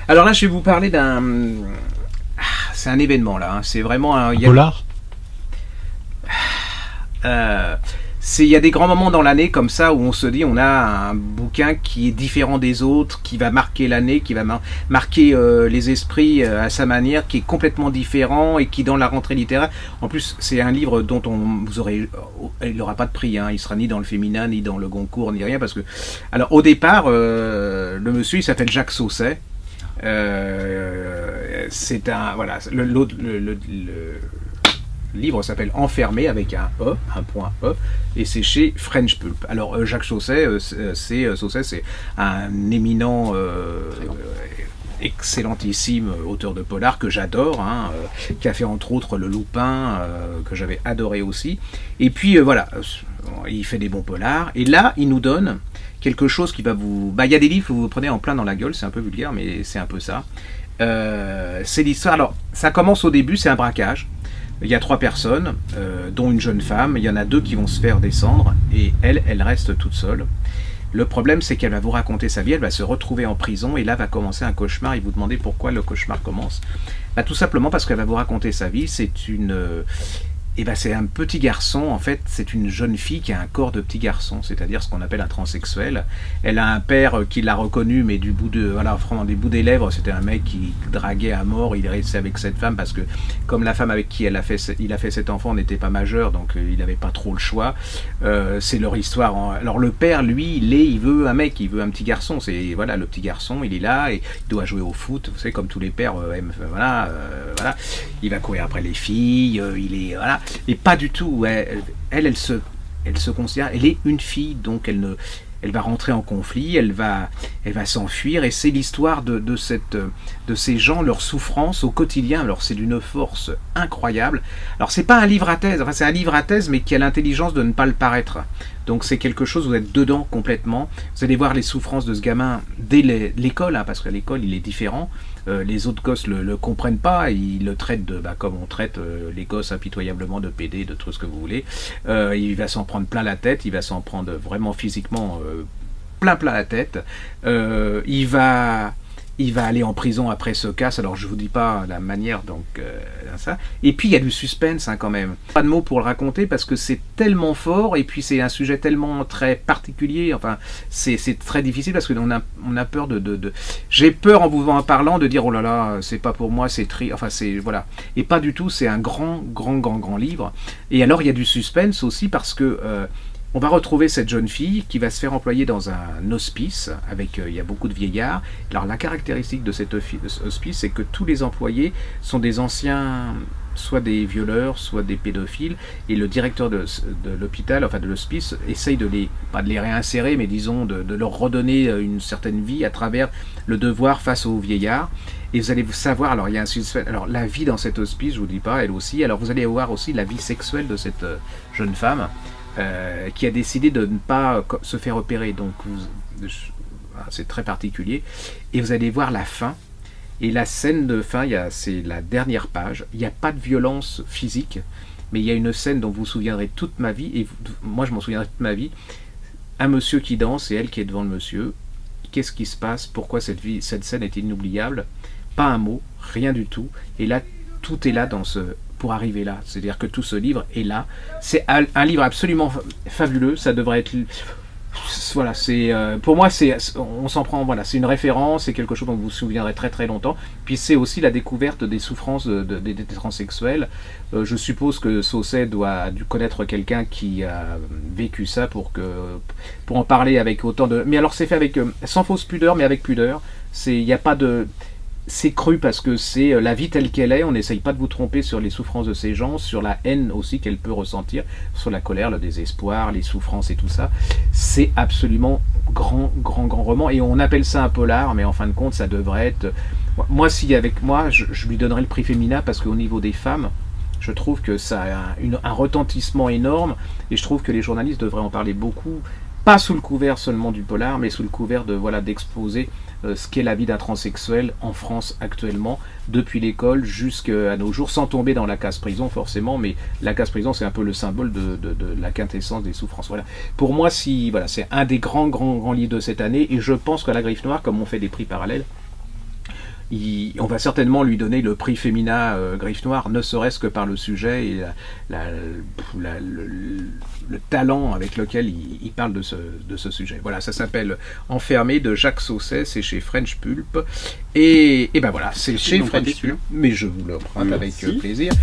Alors là, je vais vous parler d'un... C'est un événement là, hein. C'est vraiment un... Polar. Il y a des grands moments dans l'année comme ça où on se dit on a un bouquin qui est différent des autres, qui va marquer l'année, qui va marquer les esprits à sa manière, qui est complètement différent et qui dans la rentrée littéraire, en plus c'est un livre dont il n'aura pas de prix, hein. Il sera ni dans le féminin, ni dans le Goncourt, ni rien, parce que, alors au départ, le monsieur il s'appelle Jacques Sausset. C'est un, voilà, le livre s'appelle Enfermé avec un E, un point E, et c'est chez French Pulp. Alors Jacques Sausset, c'est un éminent, excellentissime auteur de polar que j'adore, hein, qui a fait entre autres Le Loupin, que j'avais adoré aussi. Et puis voilà, il fait des bons polars. Et là, il nous donne quelque chose qui va vous... Bah, il y a des livres où vous prenez en plein dans la gueule, c'est un peu vulgaire, mais c'est un peu ça. C'est l'histoire... Alors, ça commence au début, c'est un braquage. Il y a 3 personnes, dont une jeune femme. Il y en a 2 qui vont se faire descendre et elle reste toute seule. Le problème, c'est qu'elle va vous raconter sa vie, elle va se retrouver en prison et là va commencer un cauchemar. Et vous demandez pourquoi le cauchemar commence. Bah, tout simplement parce qu'elle va vous raconter sa vie. C'est une... Et ben c'est un petit garçon, en fait, c'est une jeune fille qui a un corps de petit garçon, c'est-à-dire ce qu'on appelle un transsexuel. Elle a un père qui l'a reconnu, mais du bout de, voilà, vraiment des bouts des lèvres, c'était un mec qui draguait à mort, il est resté avec cette femme parce que, comme la femme avec qui il a fait cet enfant n'était pas majeur, donc il n'avait pas trop le choix. C'est leur histoire. Alors le père, lui, il veut un mec, il veut un petit garçon, c'est, voilà, le petit garçon, il est là, et il doit jouer au foot, vous savez, comme tous les pères aiment, voilà, voilà. Il va courir après les filles, il est, voilà. Et pas du tout, elle se considère, elle est une fille, donc elle va rentrer en conflit, elle va s'enfuir, et c'est l'histoire de ces gens, leur souffrance au quotidien. Alors c'est d'une force incroyable. Alors c'est pas un livre à thèse, enfin c'est un livre à thèse, mais qui a l'intelligence de ne pas le paraître. Donc c'est quelque chose, vous êtes dedans complètement. Vous allez voir les souffrances de ce gamin dès l'école, hein, parce qu'à l'école il est différent. Les autres gosses le comprennent pas, ils le traitent comme on traite les gosses impitoyablement de PD, de tout ce que vous voulez. Il va s'en prendre plein la tête, il va s'en prendre vraiment physiquement plein la tête. Il va aller en prison après ce casse, alors je vous dis pas la manière, donc ça. Et puis il y a du suspense, hein, quand même. Pas de mots pour le raconter parce que c'est tellement fort, et puis c'est un sujet tellement très particulier, enfin c'est très difficile parce qu'on a peur j'ai peur en vous en parlant de dire oh là là, c'est pas pour moi, c'est enfin c'est, voilà. Et pas du tout, c'est un grand livre. Et alors il y a du suspense aussi parce que on va retrouver cette jeune fille qui va se faire employer dans un hospice, avec il y a beaucoup de vieillards. Alors la caractéristique de cet hospice, c'est que tous les employés sont des anciens, soit des violeurs, soit des pédophiles, et le directeur de l'hôpital, enfin de l'hospice, essaye pas de les réinsérer, mais disons de leur redonner une certaine vie à travers le devoir face aux vieillards. Et vous allez savoir, alors il y a un suspense, alors la vie dans cet hospice, je vous dis pas, elle aussi, alors vous allez voir aussi la vie sexuelle de cette jeune femme, qui a décidé de ne pas se faire opérer, donc c'est très particulier. Et vous allez voir la fin, et la scène de fin, c'est la dernière page. Il n'y a pas de violence physique, mais il y a une scène dont vous vous souviendrez toute ma vie, et moi je m'en souviendrai toute ma vie. Un monsieur qui danse et elle qui est devant le monsieur. Qu'est-ce qui se passe? Pourquoi cette scène est inoubliable? Pas un mot, rien du tout. Et là, tout est là pour arriver là. C'est-à-dire que tout ce livre est là. C'est un livre absolument fabuleux. Ça devrait être... Voilà, pour moi, on s'en prend, voilà, c'est une référence, c'est quelque chose dont vous vous souviendrez très longtemps. Puis c'est aussi la découverte des souffrances des transsexuels. Je suppose que Sausset a dû connaître quelqu'un qui a vécu ça pour en parler avec autant de... Mais alors c'est fait avec sans fausse pudeur, mais avec pudeur. Il n'y a pas de... C'est cru parce que c'est la vie telle qu'elle est, on n'essaye pas de vous tromper sur les souffrances de ces gens, sur la haine aussi qu'elle peut ressentir, sur la colère, le désespoir, les souffrances et tout ça. C'est absolument grand roman, et on appelle ça un polar, mais en fin de compte ça devrait être... Moi, si avec moi, je lui donnerais le prix Femina, parce qu'au niveau des femmes, je trouve que ça a un retentissement énorme, et je trouve que les journalistes devraient en parler beaucoup, pas sous le couvert seulement du polar, mais sous le couvert d'exposer ce qu'est la vie d'un transsexuel en France actuellement, depuis l'école jusqu'à nos jours, sans tomber dans la case-prison forcément, mais la case-prison c'est un peu le symbole de la quintessence des souffrances. Voilà. Pour moi, voilà, c'est un des grands livres de cette année, et je pense qu'à la Griffe Noire, comme on fait des prix parallèles, on va certainement lui donner le prix Femina Griffe Noire, ne serait-ce que par le sujet et le talent avec lequel il parle de ce sujet. Voilà, ça s'appelle Enfermé de Jacques Sausset, c'est chez French Pulp. Et ben voilà, c'est chez French Pulp, mais je vous le prends avec plaisir.